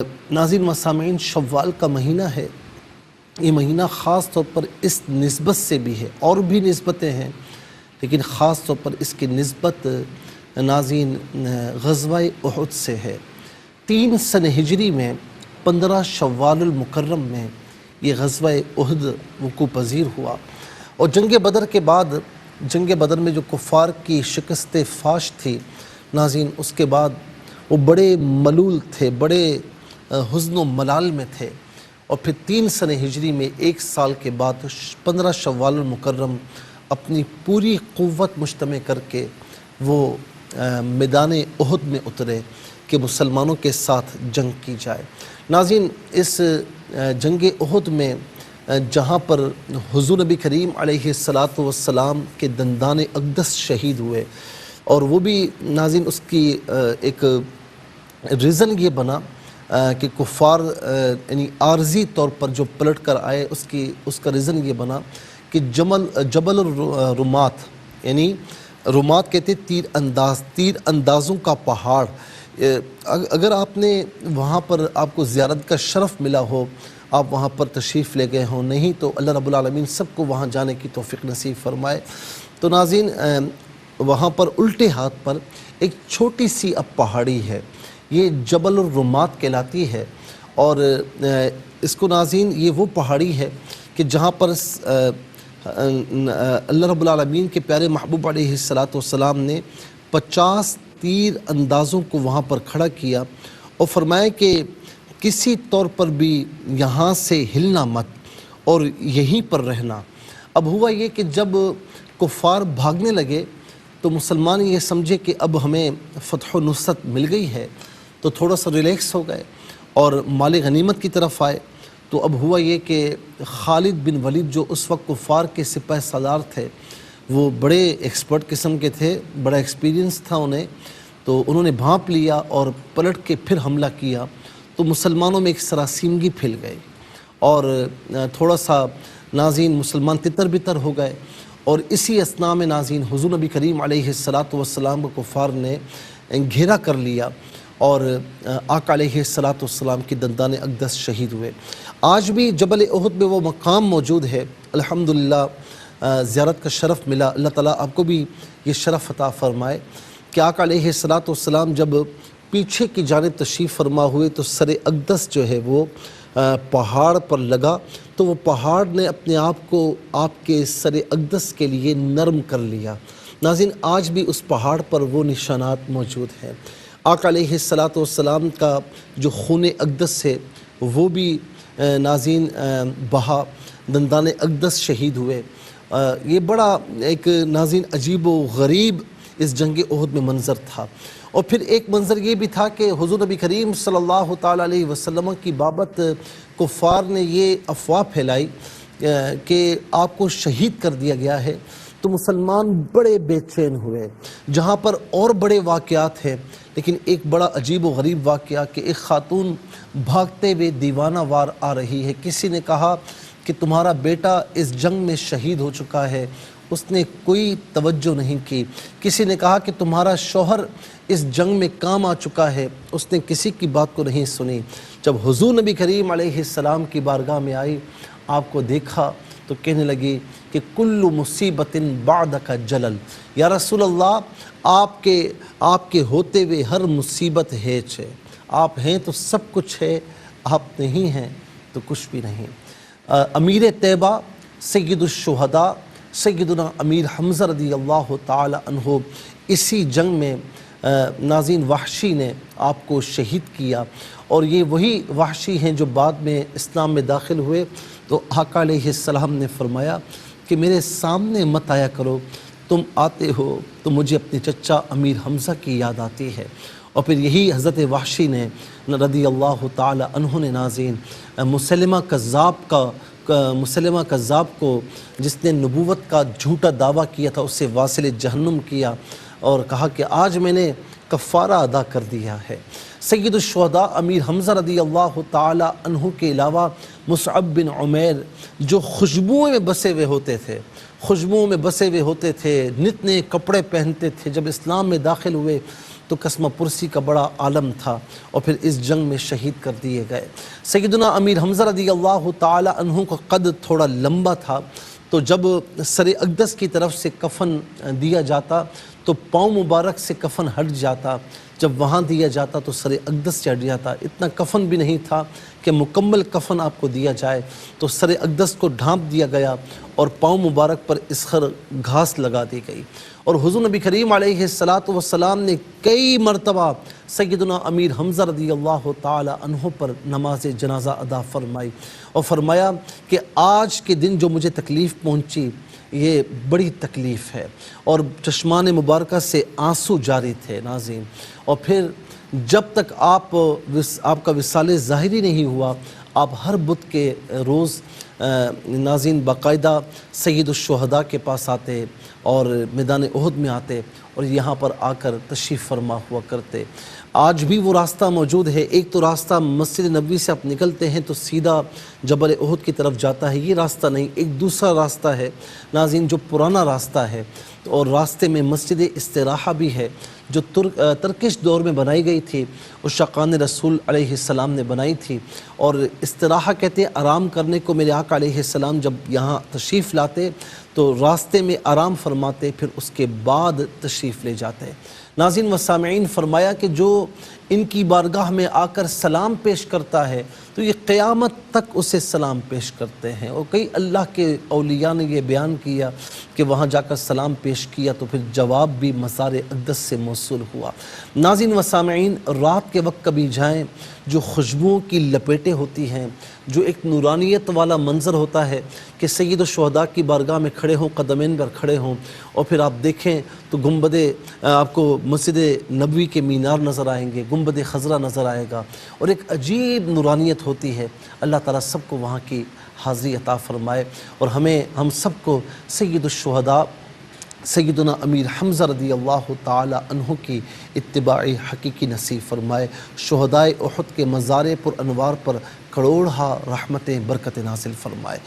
ناظرین و سامعین، شوال کا مہینہ ہے۔ یہ مہینہ خاص طور پر اس نسبت سے بھی ہے، اور بھی نسبتیں ہیں، لیکن خاص طور پر اس کی نسبت ناظرین غزوہ احد سے ہے۔ 3 سن ہجری میں 15 شوال المکرم میں یہ غزوہ احد وقوع پذیر ہوا، اور جنگ بدر کے بعد، جنگ بدر میں جو کفار کی شکست فاش تھی ناظرین، اس کے بعد وہ بڑے ملول تھے، بڑے حزن و ملال میں تھے، اور پھر 3 سن ہجری میں 1 سال کے بعد 15 شوال المکرم اپنی پوری قوت مجتمع کر کے وہ میدان احد میں اترے کہ مسلمانوں کے ساتھ جنگ کی جائے۔ ناظرین، اس جنگ احد میں جہاں پر حضور نبی کریم علیہ السلام کے دندان اقدس شہید ہوئے، اور وہ بھی ناظرین اس کی ایک ریزن یہ بنا کہ کفار یعنی عارضی طور پر جو پلٹ کر آئے، اس کا ریزن یہ بنا کہ جبل الرمات، یعنی رمات کہتے تیر اندازوں کا پہاڑ۔ اگر آپ نے وہاں پر آپ کو زیارت کا شرف ملا ہو، آپ وہاں پر تشریف لے گئے ہوں، نہیں تو اللہ رب العالمین سب کو وہاں جانے کی توفیق نصیب فرمائے۔ تو ناظرین، وہاں پر الٹے ہاتھ پر ایک چھوٹی سی اب پہاڑی ہے، یہ جبل الرمات کہلاتی ہے، اور اس کو ناظرین یہ وہ پہاڑی ہے کہ جہاں پر اللہ رب العالمین کے پیارے محبوب علیہ السلام نے 50 تیر اندازوں کو وہاں پر کھڑا کیا، اور فرمایا کہ کسی طور پر بھی یہاں سے ہلنا مت اور یہیں پر رہنا۔ اب ہوا یہ کہ جب کفار بھاگنے لگے تو مسلمان یہ سمجھے کہ اب ہمیں فتح و نصرت مل گئی ہے، تو تھوڑا سا ریلیکس ہو گئے اور مال غنیمت کی طرف آئے۔ تو اب ہوا یہ کہ خالد بن ولید جو اس وقت کفار کے سپہ سالار تھے، وہ بڑے ایکسپرٹ قسم کے تھے، بڑا ایکسپیرینس تھا انہیں، تو انہوں نے بھانپ لیا اور پلٹ کے پھر حملہ کیا، تو مسلمانوں میں ایک سراسیمگی پھیل گئی، اور تھوڑا سا ناظرین مسلمان تتر بتر ہو گئے، اور اسی اثناء میں ناظرین حضور نبی کریم علیہ السلام کو کفار نے گھیرا کر لیا، اور آقا علیہ السلام کی دندان اقدس شہید ہوئے۔ آج بھی جبل احد میں وہ مقام موجود ہے، الحمدللہ زیارت کا شرف ملا۔ اللہ تعالیٰ آپ کو بھی یہ شرف عطا فرمائے کہ آقا علیہ السلام جب پیچھے کی جانب تشریف فرما ہوئے تو سر اقدس جو ہے وہ پہاڑ پر لگا، تو وہ پہاڑ نے اپنے آپ کو آپ کے سر اقدس کے لیے نرم کر لیا۔ ناظرین، آج بھی اس پہاڑ پر وہ نشانات موجود ہیں۔ آقا علیہ السلام کا جو خون اقدس ہے وہ بھی ناظرین بہا، دندان اقدس شہید ہوئے۔ یہ بڑا ایک ناظرین عجیب و غریب اس جنگ احد میں منظر تھا۔ اور پھر ایک منظر یہ بھی تھا کہ حضور نبی کریم صلی اللہ تعالیٰ علیہ وسلم کی بابت کفار نے یہ افواہ پھیلائی کہ آپ کو شہید کر دیا گیا ہے، تو مسلمان بڑے بے چین ہوئے۔ جہاں پر اور بڑے واقعات ہیں، لیکن ایک بڑا عجیب و غریب واقعہ کہ ایک خاتون بھاگتے ہوئے دیوانہ وار آ رہی ہے۔ کسی نے کہا کہ تمہارا بیٹا اس جنگ میں شہید ہو چکا ہے، اس نے کوئی توجہ نہیں کی۔ کسی نے کہا کہ تمہارا شوہر اس جنگ میں کام آ چکا ہے، اس نے کسی کی بات کو نہیں سنی۔ جب حضور نبی کریم علیہ السلام کی بارگاہ میں آئی، آپ کو دیکھا تو کہنے لگی کہ کل مصیبت بعدک جلل، یا رسول اللہ، آپ کے ہوتے ہوئے ہر مصیبت ہے، آپ ہیں تو سب کچھ ہے، آپ نہیں ہیں تو کچھ بھی نہیں۔ امیر طیبہ سید الشہداء سیدنا امیر حمزہ رضی اللہ تعالی عنہ، اسی جنگ میں ناظرین وحشی نے آپ کو شہید کیا، اور یہ وہی وحشی ہیں جو بعد میں اسلام میں داخل ہوئے۔ تو آقا علیہ السلام نے فرمایا کہ میرے سامنے مت آیا کرو، تم آتے ہو تو مجھے اپنے چچا امیر حمزہ کی یاد آتی ہے۔ اور پھر یہی حضرت وحشی نے رضی اللہ تعالی عنہ نے ناظرین مسلمہ کذاب کو، جس نے نبوت کا جھوٹا دعویٰ کیا تھا، اسے واصل جہنم کیا، اور کہا کہ آج میں نے کفارہ ادا کر دیا ہے۔ سید الشہداء امیر حمزہ رضی اللہ تعالی عنہ کے علاوہ مصعب بن عمیر، جو خوشبوؤں میں بسے ہوئے ہوتے تھے، نت نئے کپڑے پہنتے تھے، جب اسلام میں داخل ہوئے تو قسمہ پرسی کا بڑا عالم تھا اور پھر اس جنگ میں شہید کر دیے گئے۔ سیدنا امیر حمزہ رضی اللہ تعالی عنہ کا قد تھوڑا لمبا تھا، تو جب سر اقدس کی طرف سے کفن دیا جاتا تو پاؤں مبارک سے کفن ہٹ جاتا، جب وہاں دیا جاتا تو سر اقدس چڑھ جاتا۔ اتنا کفن بھی نہیں تھا کہ مکمل کفن آپ کو دیا جائے، تو سر اقدس کو ڈھانپ دیا گیا اور پاؤں مبارک پر اسخر گھاس لگا دی گئی۔ اور حضور نبی کریم علیہ السلام نے کئی مرتبہ سیدنا امیر حمزہ رضی اللہ تعالی عنہ پر نماز جنازہ ادا فرمائی اور فرمایا کہ آج کے دن جو مجھے تکلیف پہنچی یہ بڑی تکلیف ہے، اور چشمان مبارکہ سے آنسو جاری تھے ناظرین۔ اور پھر جب تک آپ کا وصال ظاہری نہیں ہوا، آپ ہر بدھ کے روز ناظرین باقاعدہ سید الشہداء کے پاس آتے اور میدان احد میں آتے اور یہاں پر آ کر تشریف فرما ہوا کرتے۔ آج بھی وہ راستہ موجود ہے۔ ایک تو راستہ مسجد نبوی سے آپ نکلتے ہیں تو سیدھا جبل احد کی طرف جاتا ہے، یہ راستہ نہیں، ایک دوسرا راستہ ہے ناظرین جو پرانا راستہ ہے، اور راستے میں مسجد استراحہ بھی ہے جو ترکش دور میں بنائی گئی تھی، عشاقان رسول علیہ السلام نے بنائی تھی۔ اور استراحہ کہتے ہیں آرام کرنے کو۔ میرے آقا علیہ السلام جب یہاں تشریف لاتے تو راستے میں آرام فرماتے، پھر اس کے بعد تشریف لے جاتے۔ ناظرین و سامعین، فرمایا کہ جو ان کی بارگاہ میں آ کر سلام پیش کرتا ہے تو یہ قیامت تک اسے سلام پیش کرتے ہیں۔ اور کئی اللہ کے اولیاء نے یہ بیان کیا کہ وہاں جا کر سلام پیش کیا تو پھر جواب بھی مزار اقدس سے موصول ہوا۔ ناظرین و سامعین، رات کے وقت کبھی جائیں، جو خوشبوؤں کی لپیٹیں ہوتی ہیں، جو ایک نورانیت والا منظر ہوتا ہے کہ سید الشہداء کی بارگاہ میں کھڑے ہوں، قدمین پر کھڑے ہوں، اور پھر آپ دیکھیں تو گنبد آپ کو مسجد نبوی کے مینار نظر آئیں گے، گنبد خضرا نظر آئے گا، اور ایک عجیب نورانیت ہوتی ہے۔ اللہ تعالیٰ سب کو وہاں کی حاضری عطا فرمائے، اور ہم سب کو سید الشہداء سیدنا امیر حمزہ رضی اللہ تعالی عنہ کی اتباع حقیقی نصیب فرمائے۔ شہدائے احد کے مزار پر انوار پر کروڑہا رحمتیں برکت نازل فرمائے۔